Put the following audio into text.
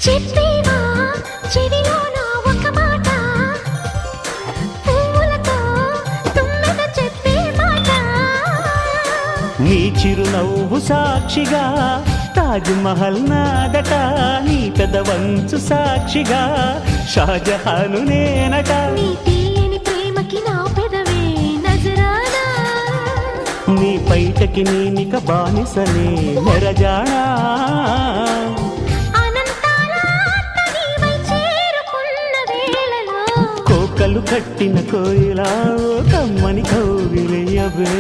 చెప్పేవా చెవిలోన ఒక మాట, పువ్వులతో తుమ్మెద చెప్పే మాట. నీ చిరునవ్వు సాక్షిగా తాజ్ మహల్ నాదట, నీ పెదవంచు సాక్షిగా షాజహాను నేనట. నీ తీయని ప్రేమకి నా పెదవే నజరానా, నీ పైటకి నేనిక బానిసనే నెరజానా. అనంతాల ఆత్మ నీవై చేరుకున్న వేళలో, కోకలు కట్టిన కోయిలా కమ్మని కౌగిలియవే.